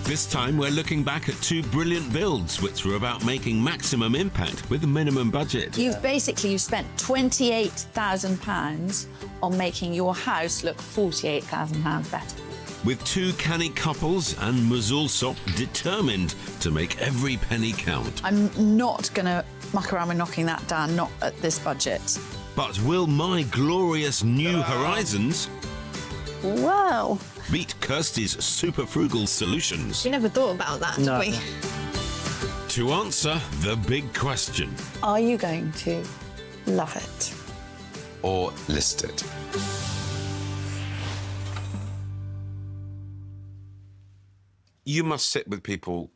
This time we're looking back at two brilliant builds which were about making maximum impact with a minimum budget. You've spent £28,000 on making your house look £48,000 better. With two canny couples and Allsopp determined to make every penny count. I'm not going to muck around with knocking that down, not at this budget. But will my glorious new horizons Wow. meet Kirstie's super frugal solutions? We never thought about that, did we? To answer the big question. Are you going to love it? Or list it? You must sit with people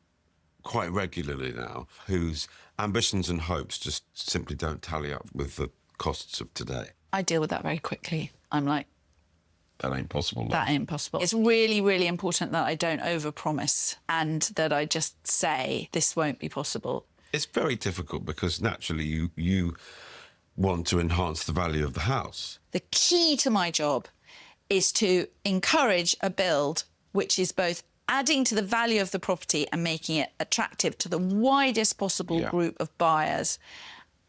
quite regularly now whose ambitions and hopes just simply don't tally up with the costs of today. I deal with that very quickly. I'm like, That ain't possible. that ain't possible. It's really, really important that I don't overpromise and that I just say this won't be possible. It's very difficult because naturally you want to enhance the value of the house. The key to my job is to encourage a build which is both adding to the value of the property and making it attractive to the widest possible group of buyers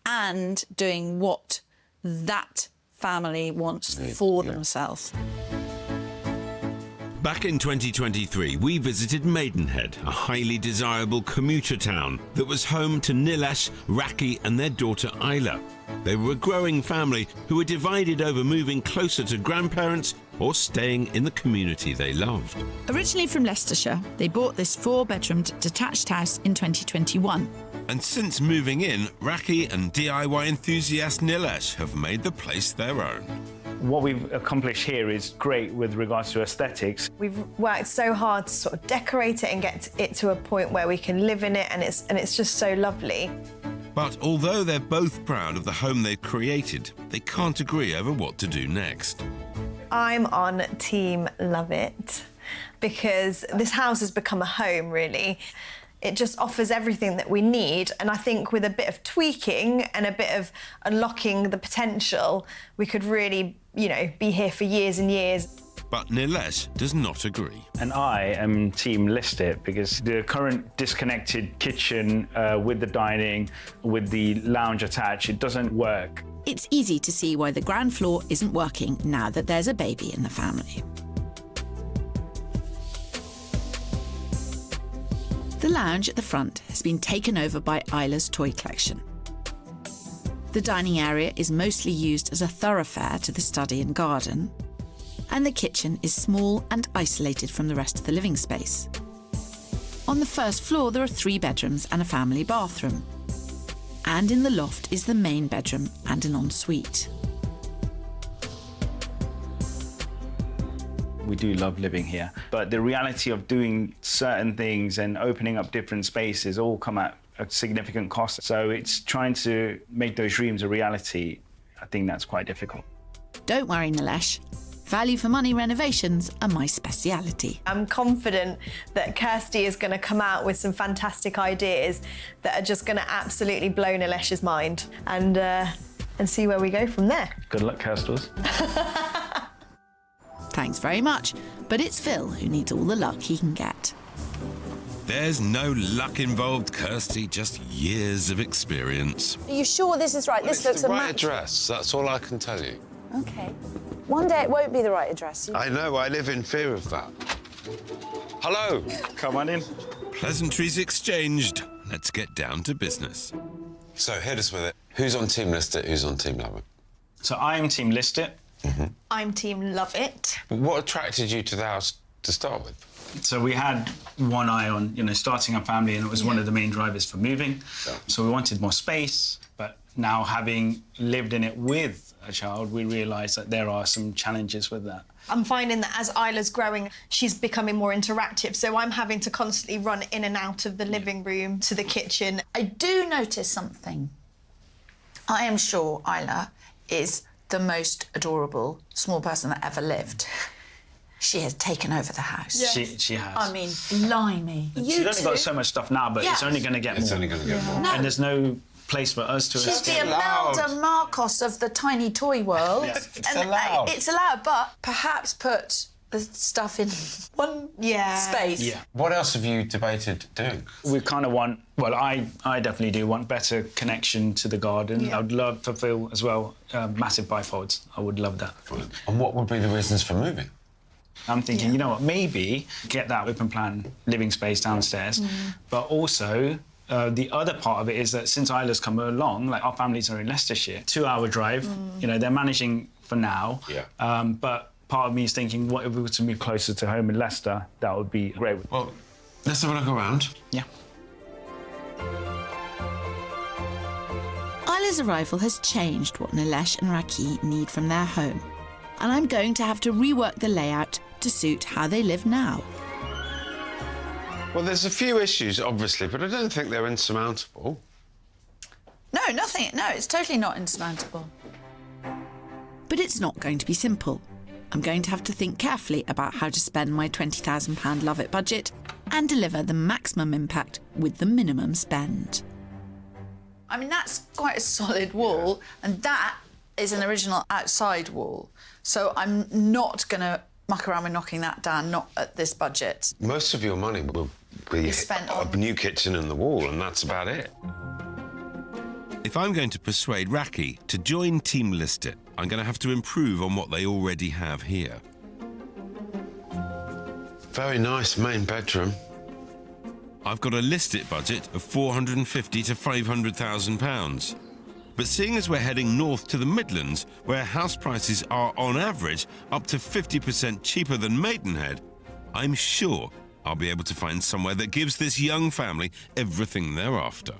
and doing what that family wants for themselves. Back in 2023, we visited Maidenhead, a highly desirable commuter town that was home to Nilesh, Raki and their daughter Isla. They were a growing family who were divided over moving closer to grandparents or staying in the community they loved. Originally from Leicestershire, they bought this 4-bedroom detached house in 2021. And since moving in, Raki and DIY enthusiast Nilesh have made the place their own. What we've accomplished here is great with regards to aesthetics. We've worked so hard to sort of decorate it and get it to a point where we can live in it, and it's just so lovely. But although they're both proud of the home they've created, they can't agree over what to do next. I'm on team love it because this house has become a home, really. It just offers everything that we need, and I think with a bit of tweaking and a bit of unlocking the potential, we could really, you know, be here for years and years. But Nilesh does not agree. And I am team list it because the current disconnected kitchen with the dining, with the lounge attached, it doesn't work. It's easy to see why the ground floor isn't working now that there's a baby in the family. The lounge at the front has been taken over by Isla's toy collection. The dining area is mostly used as a thoroughfare to the study and garden, and the kitchen is small and isolated from the rest of the living space. On the first floor, there are 3 bedrooms and a family bathroom. And in the loft is the main bedroom and an ensuite. We do love living here, but the reality of doing certain things and opening up different spaces all come at a significant cost. So it's trying to make those dreams a reality. I think that's quite difficult. Don't worry, Nilesh. Value for money renovations are my speciality. I'm confident that Kirstie is going to come out with some fantastic ideas that are just going to absolutely blow Nilesh's mind and see where we go from there. Good luck, Kirstie. Thanks very much, but it's Phil who needs all the luck he can get. There's no luck involved, Kirstie, just years of experience. Are you sure this is right? Well, this looks the right address, that's all I can tell you. OK. One day it won't be the right address. I know, I live in fear of that. Hello. Come on in. Pleasantries exchanged. Let's get down to business. So, hit us with it. Who's on Team List It, who's on Team Love It? So I am team list it. I'm team love it. What attracted you to the house to start with? So we had one eye on, you know, starting a family, and it was one of the main drivers for moving. Yeah. So we wanted more space, but now having lived in it with a child, we realised that there are some challenges with that. I'm finding that as Isla's growing, she's becoming more interactive, so I'm having to constantly run in and out of the living room to the kitchen. I do notice something. I am sure Isla is the most adorable small person that ever lived. She has taken over the house. Yes. She has. I mean, blimey. She's only got so much stuff now, but it's only going to get more. It's only going to get more. No. And there's no place for us to... She's the Imelda Marcos of the tiny toy world. Yes, it's allowed. It's allowed, but perhaps put the stuff in one space. Yeah. What else have you debated doing? We kind of want, well, I definitely do want better connection to the garden. Yeah. I would love for Phil as well, massive bifolds. I would love that. And what would be the reasons for moving? I'm thinking, you know what, maybe get that open plan living space downstairs, but also the other part of it is that since Isla's come along, like our families are in Leicestershire, 2-hour drive, you know, they're managing for now. Yeah. But part of me is thinking, what if we were to move closer to home in Leicester? That would be great. Well, let's have a look around. Yeah. Isla's arrival has changed what Nilesh and Raki need from their home, and I'm going to have to rework the layout to suit how they live now. Well, there's a few issues, obviously, but I don't think they're insurmountable. No, nothing. No, it's totally not insurmountable. But it's not going to be simple. I'm going to have to think carefully about how to spend my £20,000 Love It budget and deliver the maximum impact with the minimum spend. I mean, that's quite a solid wall, and that is an original outside wall. So I'm not going to muck around with knocking that down, not at this budget. Most of your money will be spent a on new kitchen and the wall, and that's about it. If I'm going to persuade Raki to join Team Listit, I'm going to have to improve on what they already have here. Very nice main bedroom. I've got a Listit budget of £450,000 to £500,000. But seeing as we're heading north to the Midlands, where house prices are on average up to 50% cheaper than Maidenhead, I'm sure I'll be able to find somewhere that gives this young family everything they're after.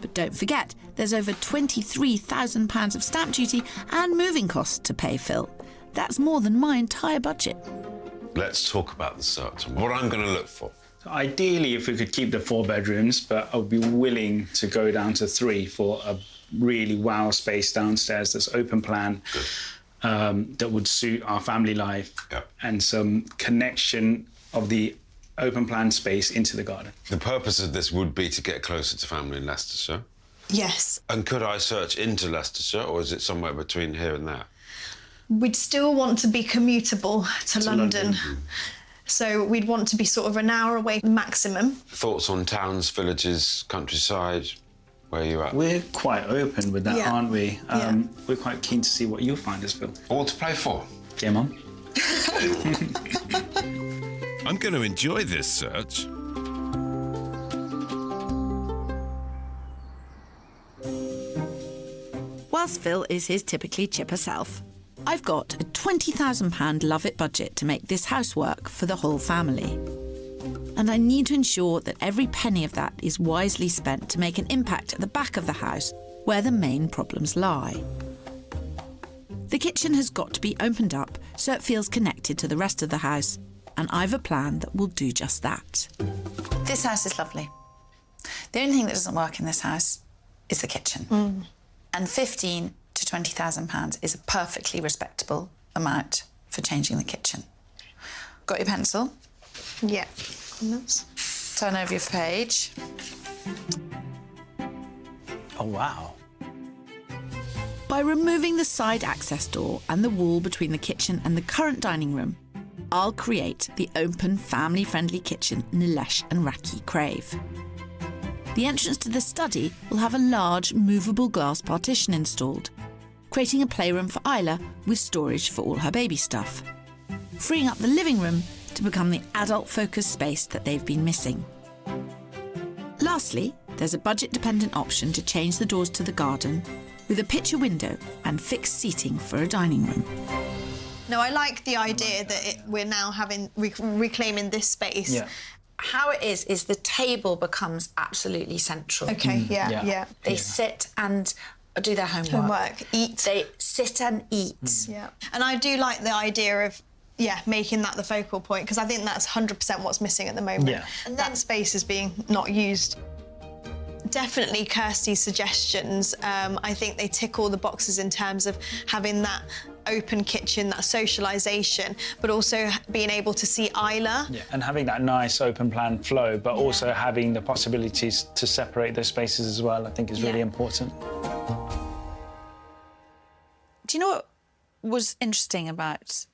But don't forget, there's over £23,000 of stamp duty and moving costs to pay, Phil. That's more than my entire budget. Let's talk about the search and what I'm going to look for. So ideally, if we could keep the 4 bedrooms, but I would be willing to go down to 3 for a really wow space downstairs that's open plan, that would suit our family life, and some connection of the open plan space into the garden. The purpose of this would be to get closer to family in Leicestershire. Yes. And could I search into Leicestershire, or is it somewhere between here and there? We'd still want to be commutable to London. So we'd want to be sort of an hour away maximum. Thoughts on towns, villages, countryside? Where are you at? We're quite open with that, aren't we? Yeah. We're quite keen to see what you'll find us, Phil. All to play for? Game on. I'm going to enjoy this search. Whilst Phil is his typically chipper self, I've got a £20,000 Love It budget to make this house work for the whole family. And I need to ensure that every penny of that is wisely spent to make an impact at the back of the house where the main problems lie. The kitchen has got to be opened up so it feels connected to the rest of the house, and I've a plan that will do just that. This house is lovely. The only thing that doesn't work in this house is the kitchen. And £15,000 to £20,000 is a perfectly respectable amount for changing the kitchen. Got your pencil? Yeah. Turn over your page. Oh, wow. By removing the side access door and the wall between the kitchen and the current dining room, I'll create the open, family-friendly kitchen Nilesh and Raki crave. The entrance to the study will have a large, movable glass partition installed, creating a playroom for Isla with storage for all her baby stuff, freeing up the living room to become the adult-focused space that they've been missing. Lastly, there's a budget-dependent option to change the doors to the garden with a picture window and fixed seating for a dining room. No, I like the idea that we're now reclaiming this space. Yeah. How it is the table becomes absolutely central. Okay, yeah. They sit and do their homework. Eat. They sit and eat. Yeah. And I do like the idea of, making that the focal point, because I think that's 100% what's missing at the moment. Yeah. And that space is being not used. Definitely Kirstie's suggestions. I think they tick all the boxes in terms of having that open kitchen, that socialisation, but also being able to see Isla. Yeah, and having that nice open plan flow, but also having the possibilities to separate those spaces as well, I think is really important. Do you know what was interesting about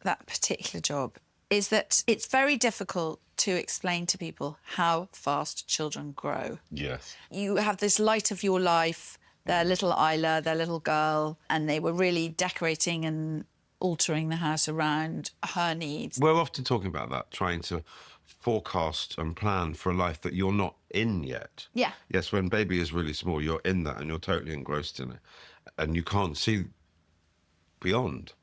that particular job is that it's very difficult to explain to people how fast children grow. Yes. You have this light of your life, their little Isla, their little girl, and they were really decorating and altering the house around her needs. We're often talking about that, trying to forecast and plan for a life that you're not in yet. Yeah. Yes, when baby is really small, you're in that and you're totally engrossed in it. And you can't see beyond.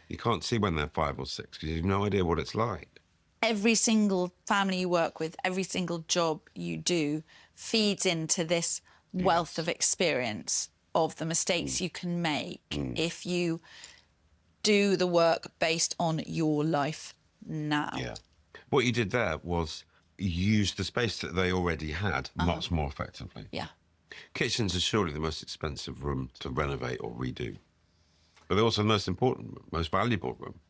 You can't see when they're 5 or 6 because you have no idea what it's like. Every single family you work with, every single job you do feeds into this wealth of experience of the mistakes you can make if you do the work based on your life now. Yeah. What you did there was use the space that they already had much more effectively. Yeah. Kitchens are surely the most expensive room to renovate or redo. But they're also the most important, most valuable room.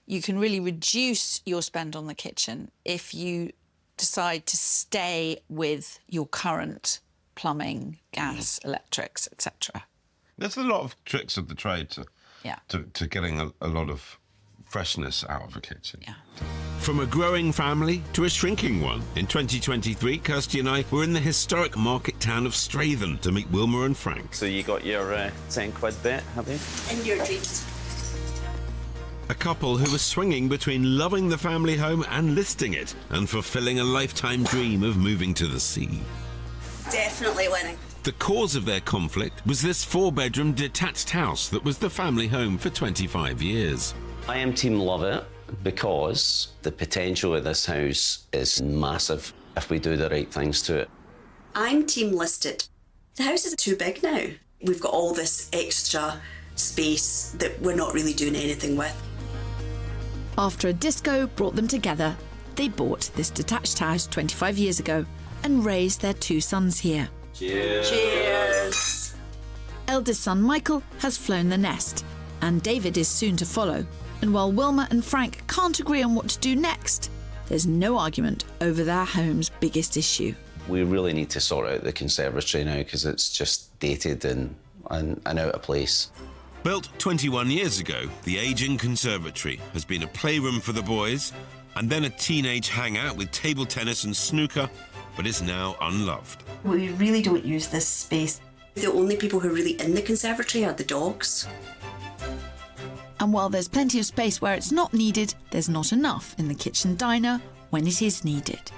You can really reduce your spend on the kitchen if you decide to stay with your current plumbing, gas, electrics, etc. There's a lot of tricks of the trade Yeah. to getting a lot of freshness out of a kitchen. Yeah. From a growing family to a shrinking one, in 2023, Kirstie and I were in the historic market town of Strathaven to meet Wilma and Frank. So you got your 10 quid bet, have you? In your dreams. A couple who were swinging between loving the family home and listing it and fulfilling a lifetime dream of moving to the sea. Definitely winning. The cause of their conflict was this 4-bedroom detached house that was the family home for 25 years. I am team love it because the potential of this house is massive if we do the right things to it. I'm team listed. The house is too big now. We've got all this extra space that we're not really doing anything with. After a disco brought them together, they bought this detached house 25 years ago and raised their 2 sons here. Cheers. Cheers. Eldest son Michael has flown the nest, and David is soon to follow. And while Wilma and Frank can't agree on what to do next, there's no argument over their home's biggest issue. We really need to sort out the conservatory now because it's just dated and out of place. Built 21 years ago, the ageing conservatory has been a playroom for the boys and then a teenage hangout with table tennis and snooker, but is now unloved. We really don't use this space. The only people who are really in the conservatory are the dogs. And while there's plenty of space where it's not needed, there's not enough in the kitchen diner when it is needed.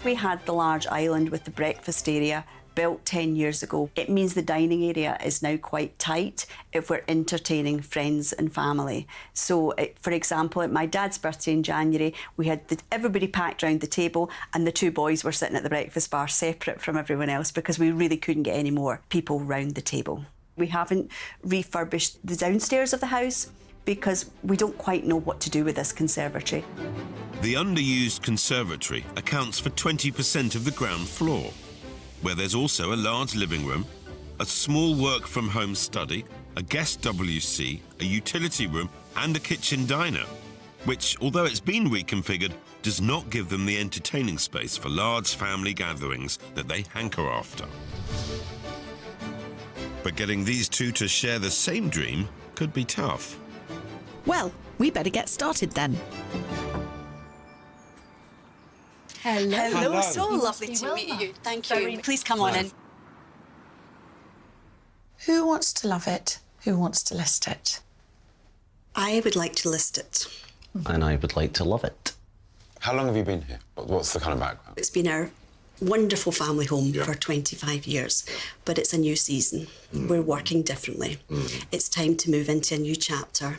We had the large island with the breakfast area built 10 years ago. It means the dining area is now quite tight if we're entertaining friends and family. So, for example, at my dad's birthday in January, we had everybody packed round the table and the 2 boys were sitting at the breakfast bar separate from everyone else because we really couldn't get any more people round the table. We haven't refurbished the downstairs of the house because we don't quite know what to do with this conservatory. The underused conservatory accounts for 20% of the ground floor, where there's also a large living room, a small work-from-home study, a guest WC, a utility room and a kitchen diner, which, although it's been reconfigured, does not give them the entertaining space for large family gatherings that they hanker after. But getting these 2 to share the same dream could be tough. Well, we better get started then. Hello. Hello. So lovely to meet you. Thank you. Please come on in. Who wants to love it? Who wants to list it? I would like to list it. And I would like to love it. How long have you been here? What's the kind of background? It's been our wonderful family home for 25 years, but it's a new season. We're working differently. It's time to move into a new chapter,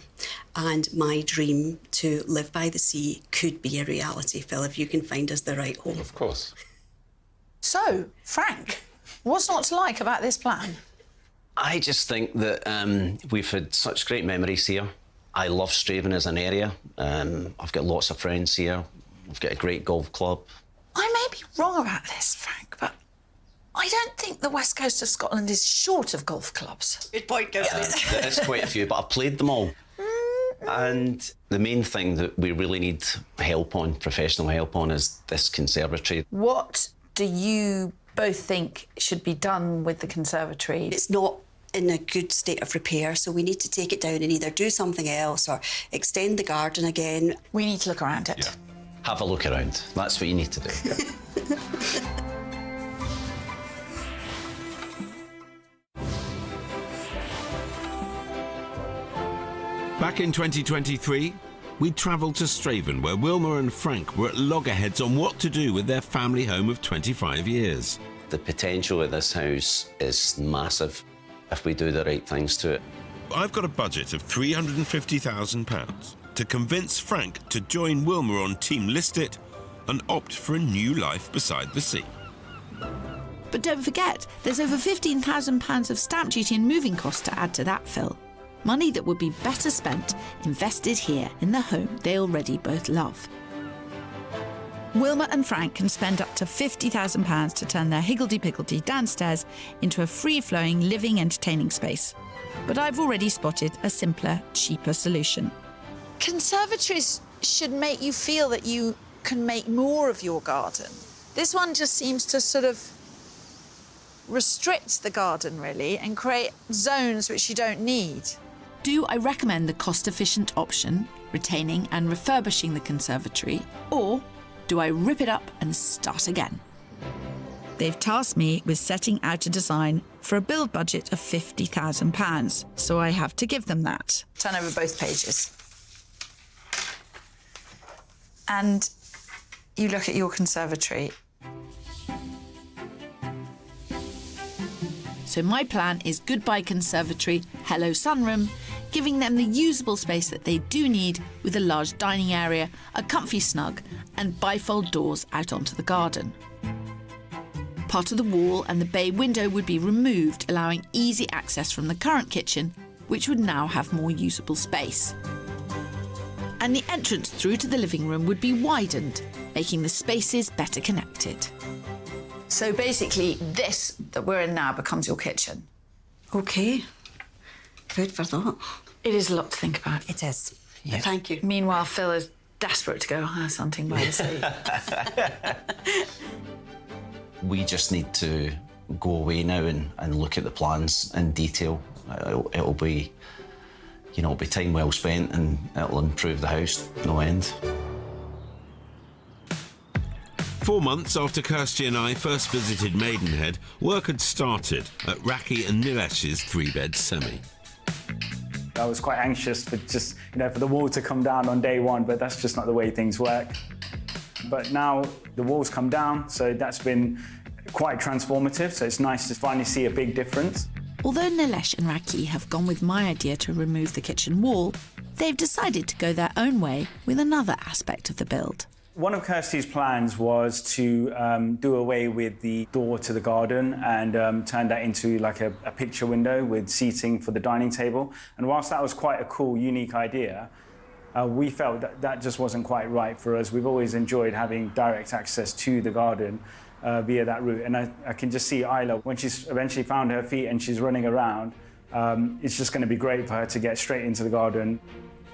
and my dream to live by the sea could be a reality, Phil, if you can find us the right home. Of course. So, Frank, what's not to like about this plan? I just think that we've had such great memories here. I love Strathaven as an area. I've got lots of friends here. We've got a great golf club. I may be wrong about this, Frank, but I don't think the west coast of Scotland is short of golf clubs. Good point, Kirstie. There is quite a few, but I've played them all. And the main thing that we really need help on, professional help on, is this conservatory. What do you both think should be done with the conservatory? It's not in a good state of repair, so we need to take it down and either do something else or extend the garden again. We need to look around it. Yeah. Have a look around. That's what you need to do. Back in 2023, we travelled to Strathaven, where Wilma and Frank were at loggerheads on what to do with their family home of 25 years. The potential of this house is massive if we do the right things to it. I've got a budget of £350,000 to convince Frank to join Wilma on Team List It and opt for a new life beside the sea. But don't forget, there's over £15,000 of stamp duty and moving costs to add to that, Phil. Money that would be better spent invested here in the home they already both love. Wilma and Frank can spend up to £50,000 to turn their higgledy-piggledy downstairs into a free-flowing living entertaining space. But I've already spotted a simpler, cheaper solution. Conservatories should make you feel that you can make more of your garden. This one just seems to sort of restrict the garden, really, and create zones which you don't need. Do I recommend the cost-efficient option, retaining and refurbishing the conservatory, or do I rip it up and start again? They've tasked me with setting out a design for a build budget of £50,000, so I have to give them that. Turn over both pages. And you look at your conservatory. So my plan is goodbye conservatory, hello sunroom, giving them the usable space that they do need with a large dining area, a comfy snug and bifold doors out onto the garden. Part of the wall and the bay window would be removed, allowing easy access from the current kitchen, which would now have more usable space. And the entrance through to the living room would be widened, making the spaces better connected. So basically, this that we're in now becomes your kitchen. OK. Food for thought. It is a lot to think about. It is. Yeah. Thank you. Meanwhile, Phil is desperate to go house hunting by the sea. We just need to go away now and look at the plans in detail. It'll be, you know, it'll be time well spent and it'll improve the house no end. 4 months after Kirstie and I first visited Maidenhead, work had started at Raki and Nilesh's 3-bed semi. I was quite anxious for just, for the wall to come down on day one, but that's just not the way things work. But now the walls come down, so that's been quite transformative, so it's nice to finally see a big difference. Although Nilesh and Raki have gone with my idea to remove the kitchen wall, they've decided to go their own way with another aspect of the build. One of Kirstie's plans was to do away with the door to the garden and turn that into like a picture window with seating for the dining table. And whilst that was quite a cool, unique idea, we felt that just wasn't quite right for us. We've always enjoyed having direct access to the garden via that route. And I can just see Isla, when she's eventually found her feet and she's running around, it's just going to be great for her to get straight into the garden.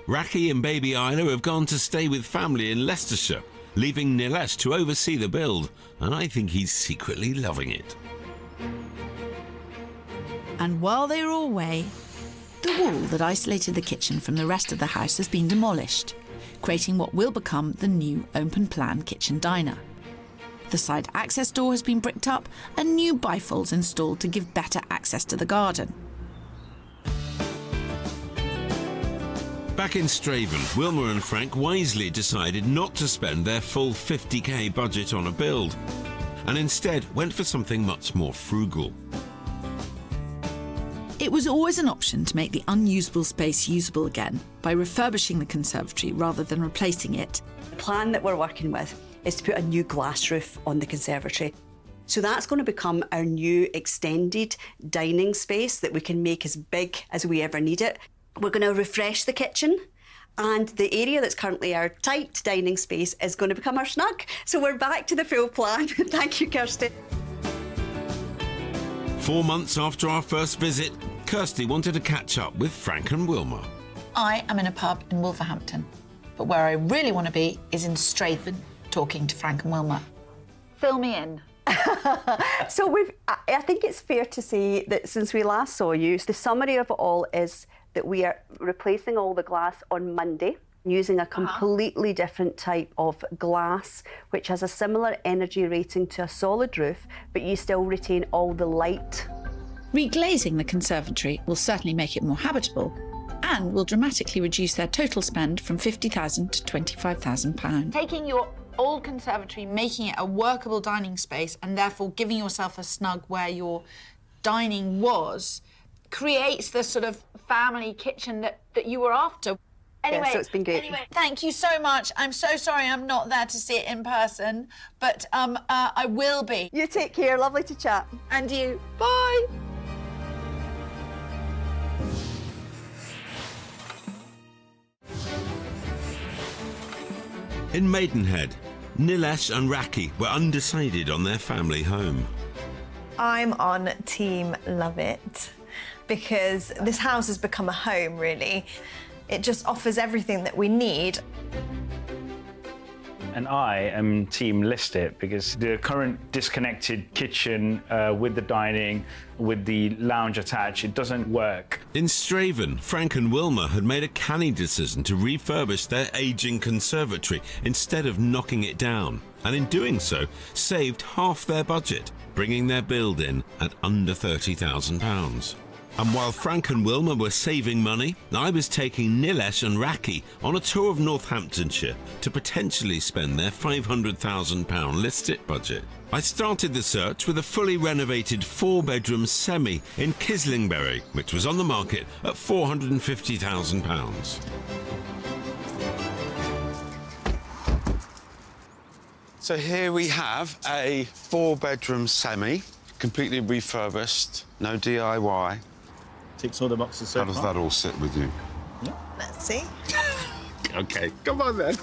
Raki and baby Isla have gone to stay with family in Leicestershire, leaving Nilesh to oversee the build, and I think he's secretly loving it. And while they were away, the wall that isolated the kitchen from the rest of the house has been demolished, creating what will become the new open-plan kitchen diner. The side access door has been bricked up and new bifolds installed to give better access to the garden. Back in Strathaven, Wilma and Frank wisely decided not to spend their full £50,000 budget on a build, and instead went for something much more frugal. It was always an option to make the unusable space usable again by refurbishing the conservatory rather than replacing it. The plan that we're working with is to put a new glass roof on the conservatory. So that's going to become our new extended dining space that we can make as big as we ever need it. We're going to refresh the kitchen, and the area that's currently our tight dining space is going to become our snug. So we're back to the full plan. Thank you, Kirstie. 4 months after our first visit, Kirstie wanted to catch up with Frank and Wilma. I am in a pub in Wolverhampton, but where I really want to be is in Strathaven, talking to Frank and Wilma. Fill me in. So I think it's fair to say that since we last saw you, the summary of it all is that we are replacing all the glass on Monday using a completely different type of glass, which has a similar energy rating to a solid roof, but you still retain all the light. Reglazing the conservatory will certainly make it more habitable and will dramatically reduce their total spend from £50,000 to £25,000. Taking your old conservatory, making it a workable dining space, and therefore giving yourself a snug where your dining was, creates the sort of family kitchen that you were after. Anyway, yeah, so it's been great. Anyway, thank you so much. I'm so sorry I'm not there to see it in person, but I will be. You take care. Lovely to chat. And you. Bye. In Maidenhead, Nilesh and Raki were undecided on their family home. I'm on team love it because this house has become a home, really. It just offers everything that we need. And I am team list it because the current disconnected kitchen with the dining, with the lounge attached, it doesn't work. In Strathaven, Frank and Wilma had made a canny decision to refurbish their ageing conservatory instead of knocking it down, and in doing so, saved half their budget, bringing their build in at under £30,000. And while Frank and Wilma were saving money, I was taking Nilesh and Raki on a tour of Northamptonshire to potentially spend their £500,000 list-it budget. I started the search with a fully renovated 4-bedroom semi in Kislingbury, which was on the market at £450,000. So here we have a 4-bedroom semi, completely refurbished, no DIY. Ticks all the boxes so How does that all sit with you? Let's see. OK, come on then.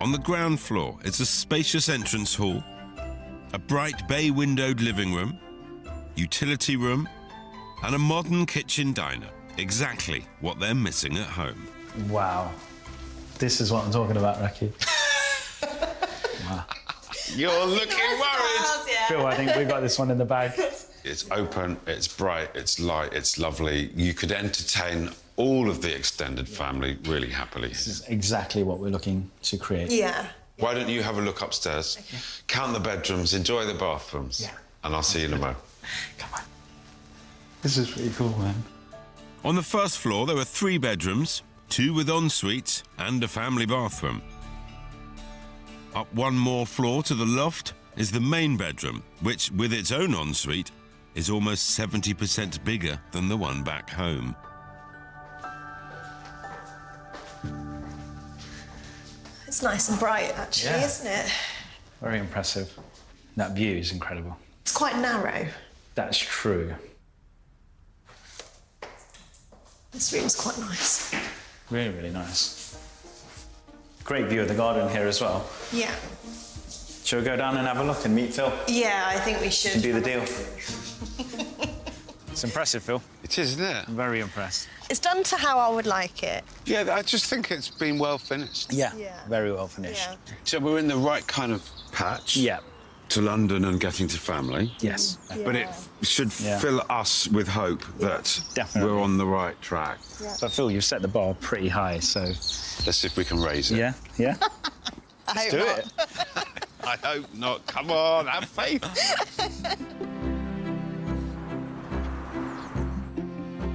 On the ground floor is a spacious entrance hall, a bright bay-windowed living room, utility room, and a modern kitchen diner. Exactly what they're missing at home. Wow. This is what I'm talking about, Raki. Wow. You're looking worried. Phil, I think we got this one in the bag. It's open, it's bright, it's light, it's lovely. You could entertain all of the extended family really happily. This is exactly what we're looking to create. Yeah. Why don't you have a look upstairs, count the bedrooms, enjoy the bathrooms, and I'll see you in a moment. Come on. This is pretty cool, man. On the first floor, there are 3 bedrooms, 2 with en-suites and a family bathroom. Up one more floor to the loft is the main bedroom, which, with its own ensuite, is almost 70% bigger than the one back home. It's nice and bright, actually, isn't it? Very impressive. That view is incredible. It's quite narrow. That's true. This room's quite nice. Really, really nice. Great view of the garden here as well. Yeah. Shall we go down and have a look and meet Phil? Yeah, I think we should. And do the deal. It's impressive, Phil. It is, isn't it? I'm very impressed. It's done to how I would like it. Yeah, I just think it's been well finished. Yeah, Yeah. very well finished. Yeah. So we're in the right kind of patch. Yeah. To London and getting to family. Yes. But it should fill us with hope that Definitely. we're on the right track. But Phil, you've set the bar pretty high, so... Let's see if we can raise it. Yeah, yeah. I Do hope it. I hope not. Come on, have faith.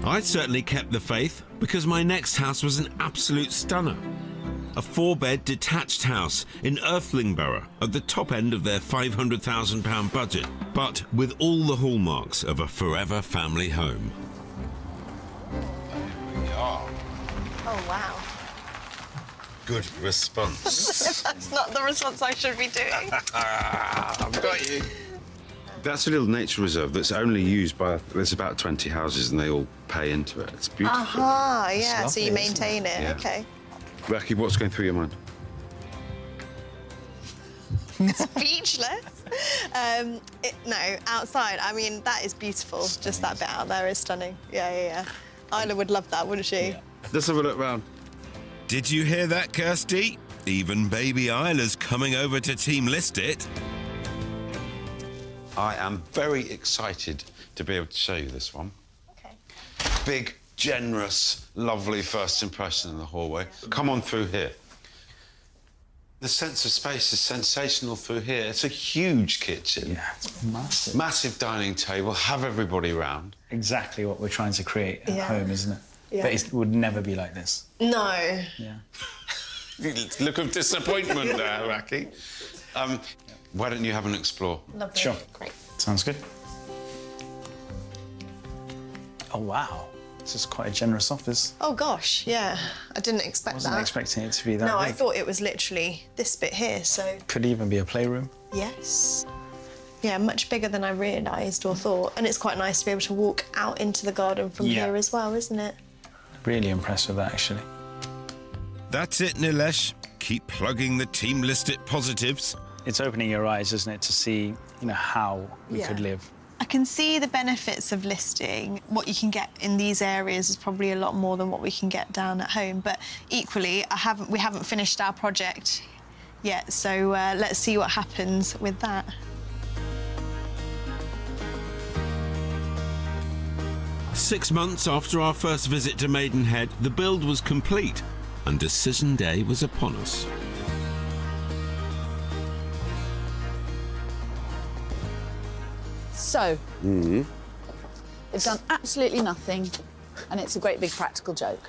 I certainly kept the faith because my next house was an absolute stunner. A 4-bed detached house in Irthlingborough at the top end of their £500,000 budget, but with all the hallmarks of a forever family home. Oh, wow. Good response. That's not the response I should be doing. I've got you. That's a little nature reserve that's only used by... There's about 20 houses and they all pay into it. It's beautiful. Aha, yeah, so lovely, you isn't maintain it, Yeah. okay. Raki, what's going through your mind? Speechless. No, outside, I mean, that is beautiful. Just that bit out there is stunning. Yeah. Isla would love that, wouldn't she? Yeah. Let's have a look round. Did you hear that, Kirstie? Even baby Isla's coming over to Team List It. I am very excited to be able to show you this one. Okay. Big, generous, lovely first impression in the hallway. Come on through here. The sense of space is sensational through here. It's a huge kitchen. Yeah, it's massive. Massive dining table, have everybody round. Exactly what we're trying to create at Yeah. home, isn't it? Yeah. But it would never be like this. No. Yeah. Look of disappointment there, Raki. Why don't you have an explore? Lovely. Sure. Great. Sounds good. Oh, wow. This is quite a generous office. Oh, gosh, yeah. I didn't expect Wasn't that. expecting it to be that No, big. I thought it was literally this bit here, so... Could even be a playroom. Yes. Yeah, much bigger than I realised or thought. And it's quite nice to be able to walk out into the garden from Yeah. here as well, isn't it? Really impressed with that, actually. That's it, Nilesh. Keep plugging the team list at positives. It's opening your eyes, isn't it, to see, how we Yeah. could live. I can see the benefits of listing. What you can get in these areas is probably a lot more than what we can get down at home. But equally, we haven't finished our project yet, so let's see what happens with that. Six months after our first visit to Maidenhead, the build was complete and decision day was upon us. So, they've done absolutely nothing, and it's a great big practical joke.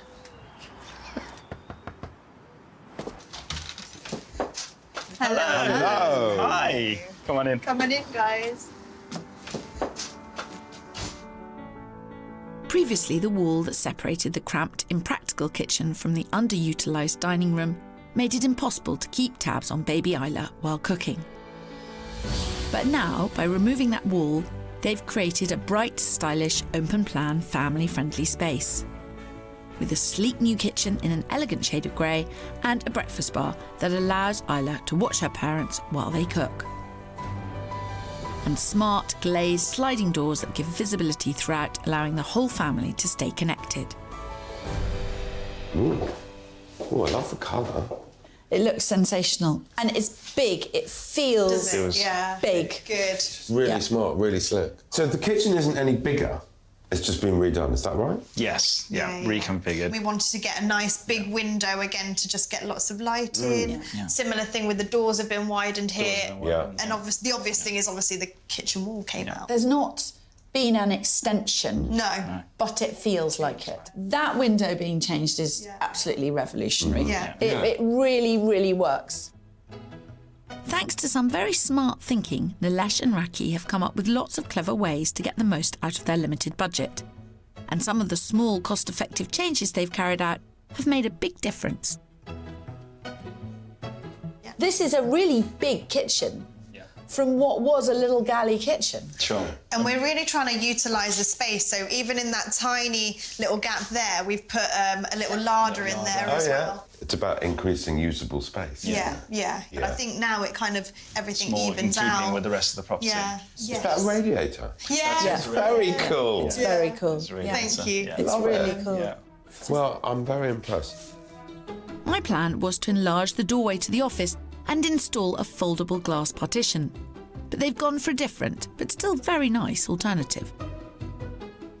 Hello. Hi. Come on in. Coming in, guys. Previously, the wall that separated the cramped, impractical kitchen from the underutilised dining room made it impossible to keep tabs on baby Isla while cooking. But now, by removing that wall, they've created a bright, stylish, open-plan, family-friendly space. With a sleek new kitchen in an elegant shade of grey and a breakfast bar that allows Isla to watch her parents while they cook. And smart, glazed sliding doors that give visibility throughout, allowing the whole family to stay connected. Ooh, I love the colour. It looks sensational. And it's big. It feels Yeah. big. Good. Really Yeah. smart, really slick. So the kitchen isn't any bigger. It's just been redone, is that right? Yes, reconfigured. We wanted to get a nice big window again to just get lots of light in. Yeah. Similar thing with the doors have been widened here. Yeah. And the obvious thing is obviously the kitchen wall came out. There's not been an extension, No. but it feels like it. That window being changed is absolutely revolutionary. Yeah. It really, really works. Thanks to some very smart thinking, Nilesh and Raki have come up with lots of clever ways to get the most out of their limited budget. And some of the small, cost-effective changes they've carried out have made a big difference. This is a really big kitchen from what was a little galley kitchen. Sure. And we're really trying to utilise the space. So even in that tiny little gap there, we've put a little larder in there as well. It's about increasing usable space. Yeah. And I Yeah. think now it kind of, everything More in evens keeping out. with the rest of the property. Yeah. Is that a radiator? Yeah. Very cool. It's very cool. Really Thank nice, you. yeah. It's really cool. Yeah. Well, I'm very impressed. My plan was to enlarge the doorway to the office and install a foldable glass partition. But they've gone for a different, but still very nice alternative.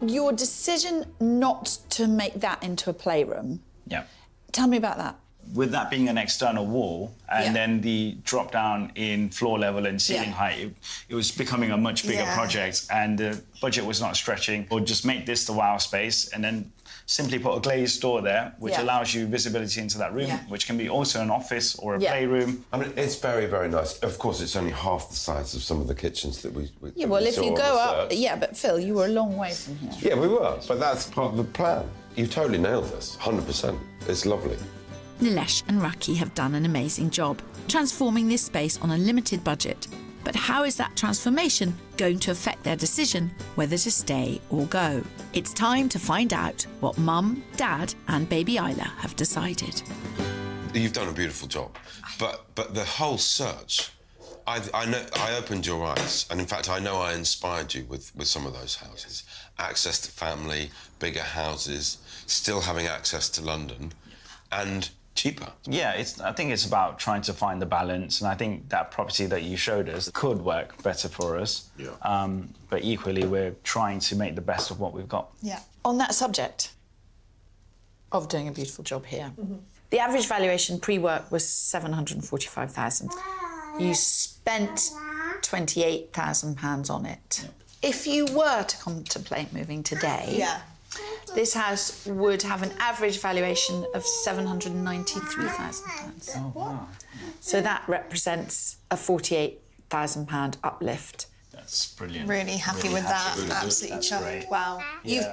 Your decision not to make that into a playroom, Yeah. tell me about that. With that being an external wall and Yeah. then the drop down in floor level and ceiling Yeah. height, it was becoming a much bigger Yeah. project and the budget was not stretching. Or just make this the wow space and then simply put a glazed door there, which Yeah. allows you visibility into that room, Yeah. which can be also an office or a Yeah. playroom. I mean, it's very, very nice. Of course, it's only half the size of some of the kitchens that we Yeah, well, if saw you on go the up... search. Yeah, but Phil, you were a long way from here. Yeah, we were, but that's part of the plan. You totally nailed this, 100%. It's lovely. Nilesh and Raki have done an amazing job, transforming this space on a limited budget. But how is that transformation going to affect their decision whether to stay or go? It's time to find out what Mum, Dad and baby Isla have decided. You've done a beautiful job, but the whole search, I know I opened your eyes, and in fact I know I inspired you with some of those houses. Access to family, bigger houses, still having access to London, and cheaper. Yeah, I think it's about trying to find the balance, and I think that property that you showed us could work better for us. Yeah. But equally, we're trying to make the best of what we've got. Yeah. On that subject of doing a beautiful job here, the average valuation pre-work was 745,000. You spent £28,000 on it. If you were to contemplate moving today, Yeah. this house would have an average valuation of £793,000. Oh, wow. So that represents a £48,000 uplift. That's brilliant. Really happy with that. Really good. Absolutely That's chuffed. great. Wow. You've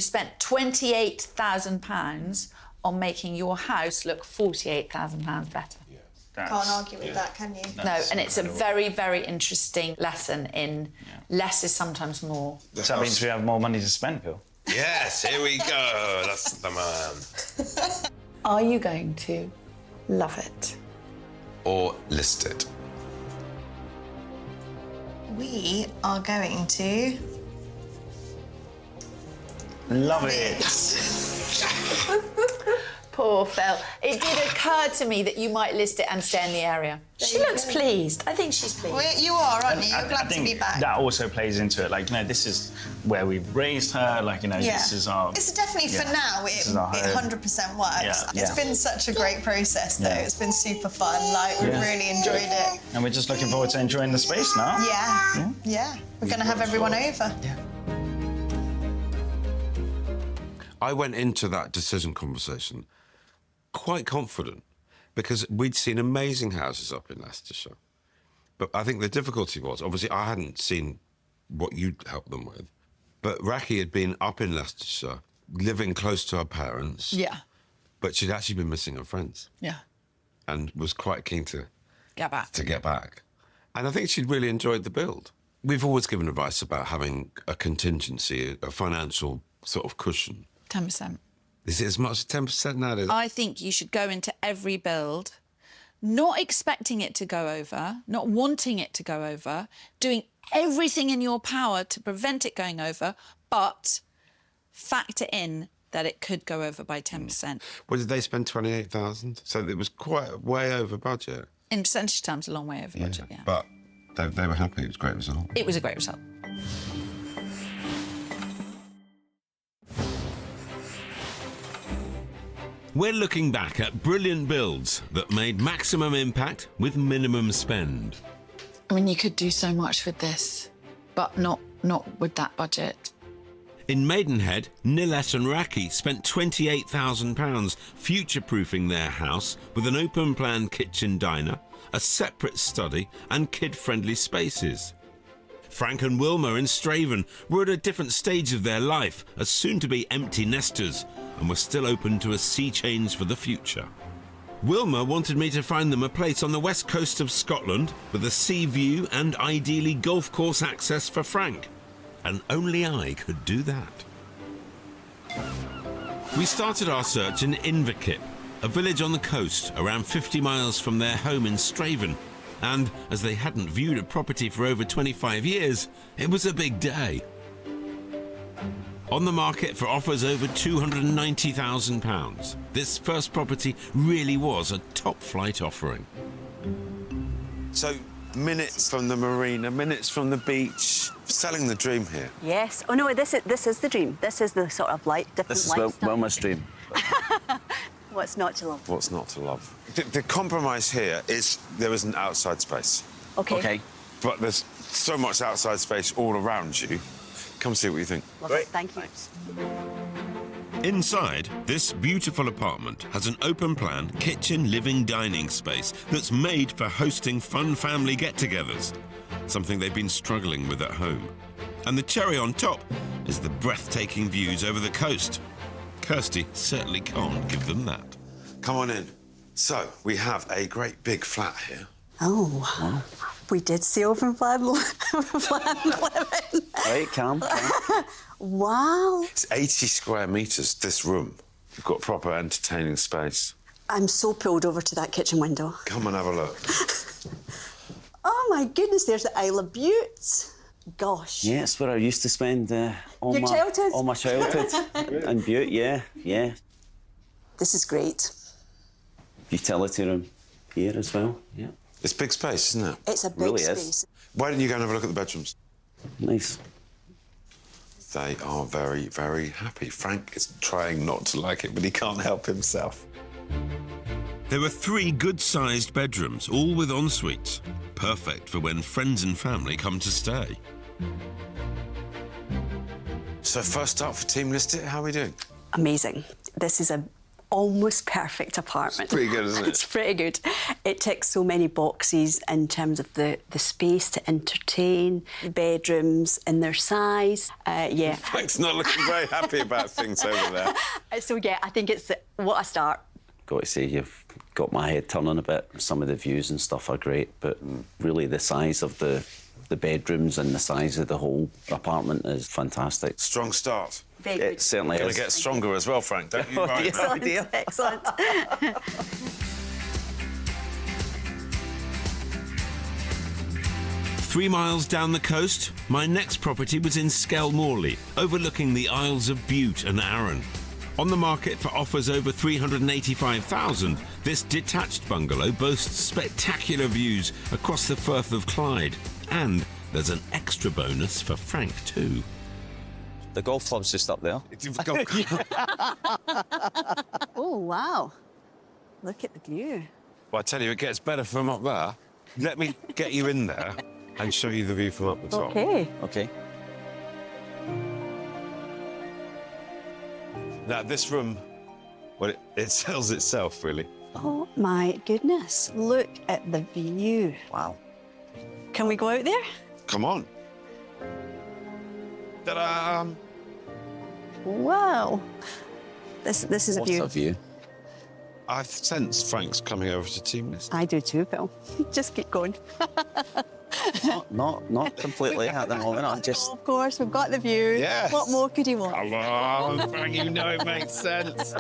spent £28,000 on making your house look £48,000 better. Can't argue with that, can you? No, and it's a very, very interesting lesson in less is sometimes more. So that means we have more money to spend, Bill. Yes, here we go. That's the man. Are you going to love it? Or list it. We are going to... Love it. Poor Phil. It did occur to me that you might list it and stay in the area. She looks pleased. I think she's pleased. Well, you are, aren't you? You're I glad to think be back. that also plays into it. Like, this is where we've raised her. Like, this is our... It's definitely, for now, it 100% works. Yeah. It's been such a great process, though. It's been super fun. Like, we've really enjoyed it. And we're just looking forward to enjoying the space now. Yeah. We're going to have everyone over. Yeah. I went into that decision conversation quite confident because we'd seen amazing houses up in Leicestershire. But I think the difficulty was, obviously, I hadn't seen what you'd helped them with. But Raki had been up in Leicestershire, living close to her parents. Yeah. But she'd actually been missing her friends Yeah. and was quite keen to Get back. get back. And I think she'd really enjoyed the build. We've always given advice about having a contingency, a financial sort of cushion. 10%. Is it as much as 10% nowadays? I think you should go into every build not expecting it to go over, not wanting it to go over, doing everything in your power to prevent it going over, but factor in that it could go over by 10%. Well, did they spend 28,000? So it was quite way over budget. In percentage terms, a long way over budget, yeah. But they were happy. It was a great result. It was a great result. We're looking back at brilliant builds that made maximum impact with minimum spend. I mean, you could do so much with this, but not with that budget. In Maidenhead, Nilesh and Raki spent £28,000 future-proofing their house with an open-plan kitchen diner, a separate study and kid-friendly spaces. Frank and Wilma in Strathaven were at a different stage of their life as soon-to-be empty nesters and were still open to a sea change for the future. Wilma wanted me to find them a place on the west coast of Scotland with a sea view and ideally golf course access for Frank. And only I could do that. We started our search in Inverkip, a village on the coast around 50 miles from their home in Strathaven. And as they hadn't viewed a property for over 25 years, it was a big day. On the market for offers over £290,000, this first property really was a top-flight offering. So, minutes from the marina, minutes from the beach, selling the dream here. Yes. Oh, no, this is the dream. This is the sort of different This is lifestyle. Wilma's dream. What's not to love? What's not to love? The compromise here is there is an outside space. Okay. But there's so much outside space all around you. Come see what you think. Lovely. Thank you. Inside, this beautiful apartment has an open-plan kitchen, living, dining space that's made for hosting fun family get-togethers, something they've been struggling with at home. And the cherry on top is the breathtaking views over the coast. Kirstie certainly can't give them that. Come on in. So, we have a great big flat here. Oh, we did see open plan living. Right, calm. Wow. It's 80 square metres, this room. You've got proper entertaining space. I'm so pulled over to that kitchen window. Come and have a look. Oh my goodness, there's the Isle of Bute. Gosh. Yeah, it's where I used to spend all Your childhood? All my childhood. In Bute, yeah. This is great. utility room here as well. Yeah. It's big space, isn't it? It's a big Really space. is. Why don't you go and have a look at the bedrooms? Nice. They are very, very happy. Frank is trying not to like it, but he can't help himself. There were 3 good-sized bedrooms, all with en-suites. Perfect for when friends and family come to stay. So first up for Team List It, how are we doing? Amazing. This is a almost perfect apartment. It's pretty good, isn't it? It's pretty good. It ticks so many boxes in terms of the space to entertain, the bedrooms and their size. Yeah. Frank's not looking very happy about things over there. So yeah, I think it's what a start. Got to say, you've got my head turning a bit. Some of the views and stuff are great, but really the size of the bedrooms and the size of the whole apartment is fantastic. Strong start. Very good. It certainly Going is. to get stronger as well, Frank, don't you? Right, Excellent, dear. excellent. 3 miles down the coast, my next property was in Skelmorley, overlooking the Isles of Bute and Arran. On the market for offers over $385,000, this detached bungalow boasts spectacular views across the Firth of Clyde. And there's an extra bonus for Frank too. The golf club's just up there. Oh, wow. Look at the view. Well, I tell you, it gets better from up there. Let me get you in there and show you the view from up the top. Okay. Okay. Now, this room, well, it sells itself, really. Oh, my goodness. Look at the view. Wow. Can we go out there? Come on. Ta-da! Wow. This is a What's view. a view? I sense Frank's coming over to Team List. I do too, Phil. Just keep going. Not completely at the moment. I'm just... Of course, we've got the view. Yes. What more could you want? Come on, Frank, you know it makes sense.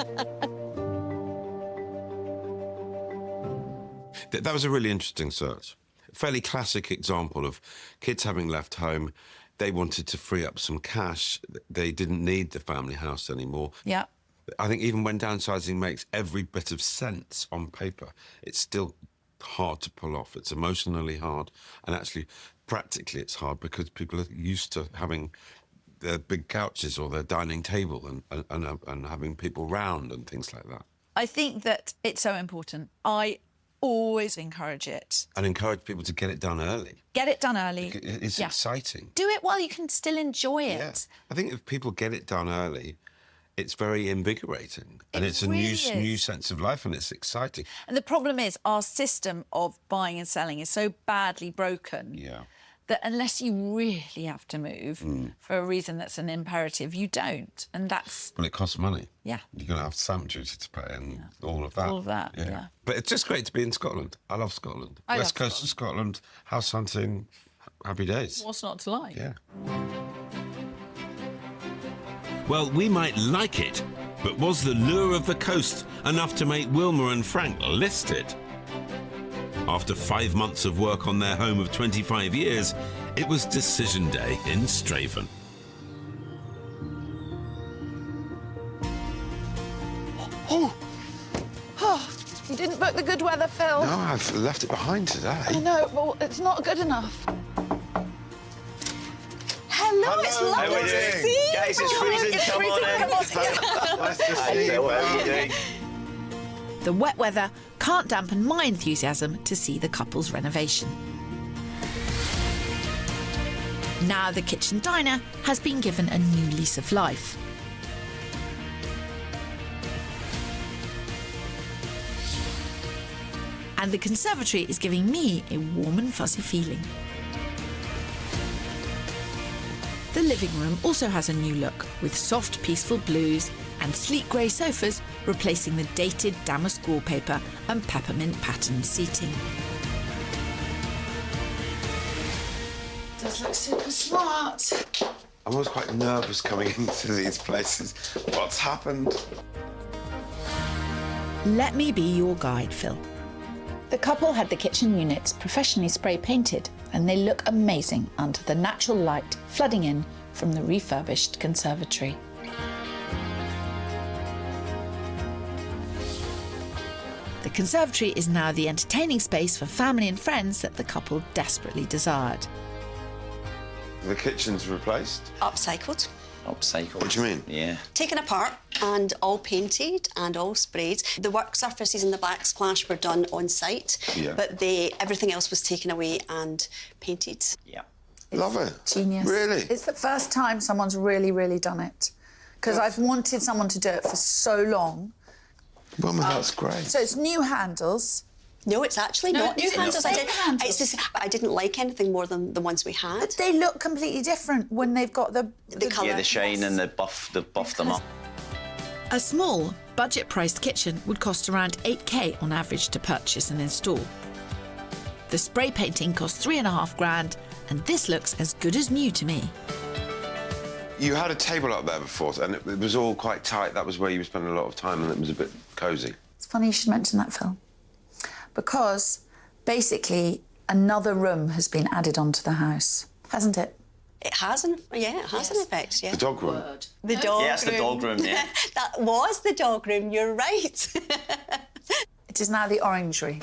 That was a really interesting search. Fairly classic example of kids having left home. They wanted to free up some cash. They didn't need the family house anymore. Yeah. I think even when downsizing makes every bit of sense on paper, it's still hard to pull off. It's emotionally hard, and actually, practically, it's hard because people are used to having their big couches or their dining table and having people round and things like that. I think that it's so important. I always encourage it. And encourage people to get it done early. Get it done early. It's exciting. Do it while you can still enjoy it. Yeah. I think if people get it done early, it's very invigorating, and it's a really new is. sense of life, and it's exciting. And the problem is our system of buying and selling is so badly broken Yeah. that unless you really have to move for a reason that's an imperative, you don't. And that's... Well, it costs money. Yeah. You're going to have stamp duty to pay and all of that. All of that, yeah. But it's just great to be in Scotland. I love Scotland. West coast of Scotland, house hunting, happy days. What's not to like? Yeah. Well, we might like it, but was the lure of the coast enough to make Wilma and Frank list it? After 5 months of work on their home of 25 years, it was decision day in Strathaven. Oh, you didn't book the good weather, Phil. No, I've left it behind today. I know, but it's not good enough. Hello, it's Hello, lovely how are you to doing? see you. Guys, it's freezing. Come on in. Nice to see you. How are you doing? The wet weather can't dampen my enthusiasm to see the couple's renovation. Now the kitchen diner has been given a new lease of life. And the conservatory is giving me a warm and fuzzy feeling. The living room also has a new look, with soft, peaceful blues and sleek grey sofas replacing the dated damask wallpaper and peppermint patterned seating. Does look super smart. I'm always quite nervous coming into these places. What's happened? Let me be your guide, Phil. The couple had the kitchen units professionally spray painted, and they look amazing under the natural light flooding in from the refurbished conservatory. The conservatory is now the entertaining space for family and friends that the couple desperately desired. The kitchen's replaced? Upcycled. Upcycle. What do you mean? Yeah. Taken apart and all painted and all sprayed. The work surfaces and the backsplash were done on site, Yeah. but everything else was taken away and painted. Yeah. Love it. Genius. Really? It's the first time someone's really done it. Because I've wanted someone to do it for so long. Well, that's great. So it's new handles. No, it's actually not new it's handles. the same handles. It's just, I didn't like anything more than the ones we had. They look completely different when they've got the colour. Yeah, the shine and the buff them up. A small, budget-priced kitchen would cost around 8k on average to purchase and install. The spray painting cost $3,500, and this looks as good as new to me. You had a table up there before, and it was all quite tight. That was where you were spending a lot of time, and it was a bit cosy. It's funny you should mention that, Phil. Because basically another room has been added onto the house, hasn't it? It has an effect, yeah. The dog room. The dog room. Yeah, it's the dog room, yeah. That was the dog room, you're right. It is now the orangery.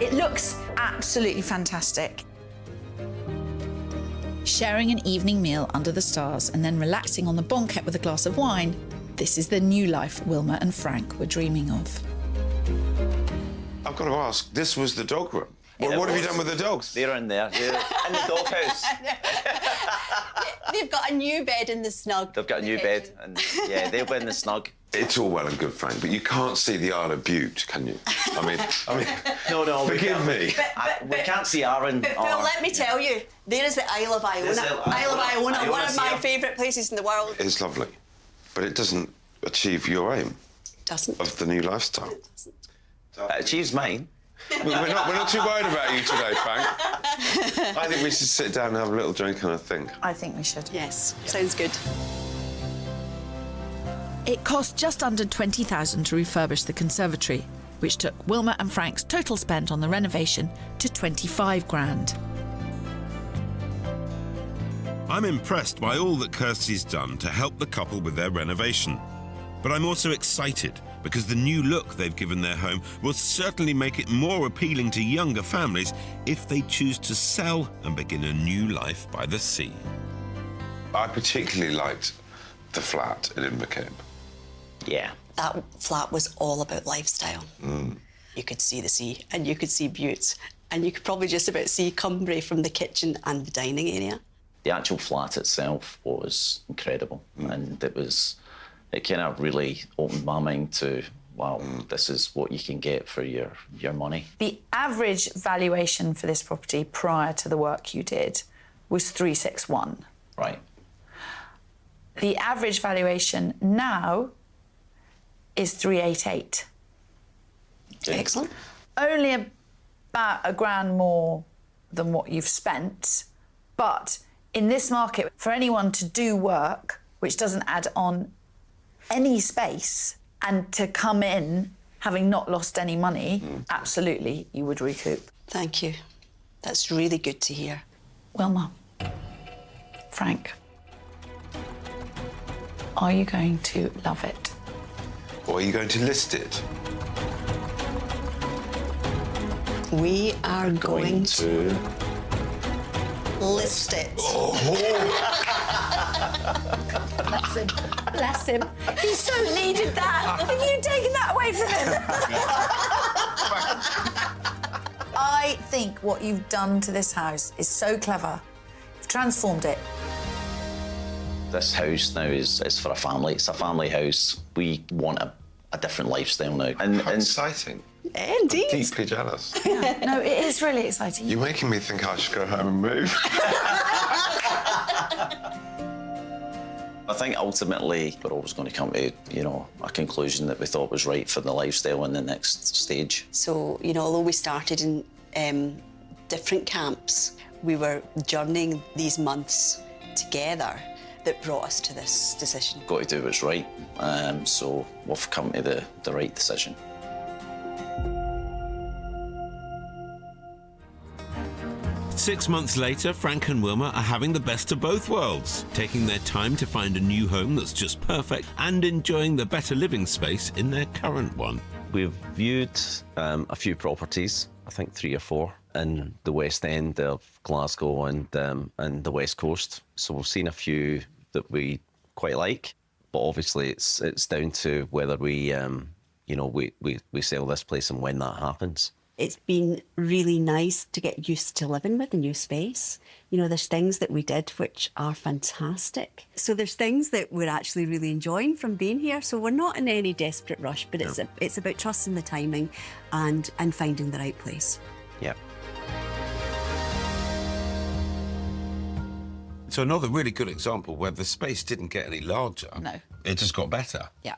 It looks absolutely fantastic. Sharing an evening meal under the stars and then relaxing on the banquette with a glass of wine, this is the new life Wilma and Frank were dreaming of. I've got to ask, this was the dog room? What have you done with the dogs? They're in there. They're in the doghouse. They've got a new bed in the snug. They've got a new bed, and yeah, they'll be in the snug. It's all well and good, Frank, but you can't see the Isle of Bute, can you? I mean, No, forgive me. We can't see Aaron. But Phil, let me tell you, there is the Isle of Iona. There's the Isle of Iona, one of my Sea. favourite places in the world. It's lovely, but it doesn't achieve your aim Doesn't. of the new lifestyle. It achieves mine. We're not too worried about you today, Frank. I think we should sit down and have a little drink and a think. I think we should. Yes, sounds good. It cost just under $20,000 to refurbish the conservatory, which took Wilma and Frank's total spend on the renovation to $25,000. I'm impressed by all that Kirstie's done to help the couple with their renovation. But I'm also excited because the new look they've given their home will certainly make it more appealing to younger families if they choose to sell and begin a new life by the sea. I particularly liked the flat at Inverkip. Yeah. That flat was all about lifestyle. You could see the sea and you could see Bute and you could probably just about see Cumbria from the kitchen and the dining area. The actual flat itself was incredible, and it kind of really opened my mind to, wow, this is what you can get for your money. The average valuation for this property prior to the work you did was 361. Right. The average valuation now is 388. Okay. Excellent. Only about $1,000 more than what you've spent, but in this market, for anyone to do work which doesn't add on any space and to come in having not lost any money, absolutely you would recoup. Thank you. That's really good to hear. Wilma, Frank, are you going to love it? Or are you going to list it? We are going to list it. Bless him. Bless him. He so needed that. Have you taken that away from him? I think what you've done to this house is so clever. You've transformed it. This house now is for a family. It's a family house. We want a different lifestyle now. How exciting. Indeed. I'm deeply jealous. No, it is really exciting. You're making me think I should go home and move. I think ultimately we're always going to come to, a conclusion that we thought was right for the lifestyle in the next stage. So, although we started in different camps, we were journeying these months together that brought us to this decision. Got to do what's right, so we've come to the right decision. 6 months later, Frank and Wilma are having the best of both worlds, taking their time to find a new home that's just perfect and enjoying the better living space in their current one. We've viewed a few properties, I think 3 or 4, in the West End of Glasgow and the West Coast. So we've seen a few that we quite like, but obviously it's down to whether we sell this place and when that happens. It's been really nice to get used to living with a new space. You know, there's things that we did which are fantastic. So there's things that we're actually really enjoying from being here. So we're not in any desperate rush, but it's about trusting the timing and finding the right place. Yeah. So another really good example where the space didn't get any larger. No. It just got better. Yeah.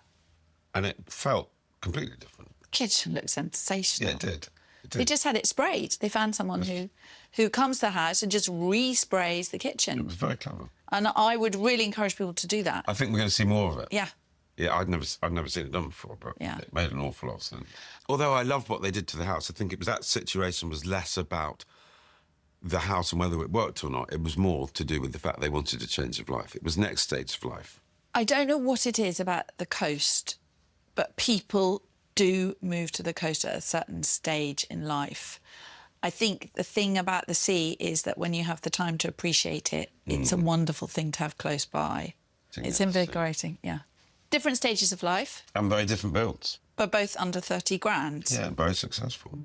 And it felt completely different. Kitchen looked sensational. Yeah, it did. They just had it sprayed. They found someone who comes to the house and just resprays the kitchen. It was very clever. And I would really encourage people to do that. I think we're going to see more of it. Yeah. Yeah, I'd never seen it done before, but Yeah. it made an awful lot of sense. Although I loved what they did to the house, I think it was that situation was less about the house and whether it worked or not. It was more to do with the fact they wanted a change of life. It was next stage of life. I don't know what it is about the coast, but people do move to the coast at a certain stage in life. I think the thing about the sea is that when you have the time to appreciate it, it's a wonderful thing to have close by. It's invigorating, yeah. Different stages of life. And very different builds. But both under 30 grand. Yeah, very successful.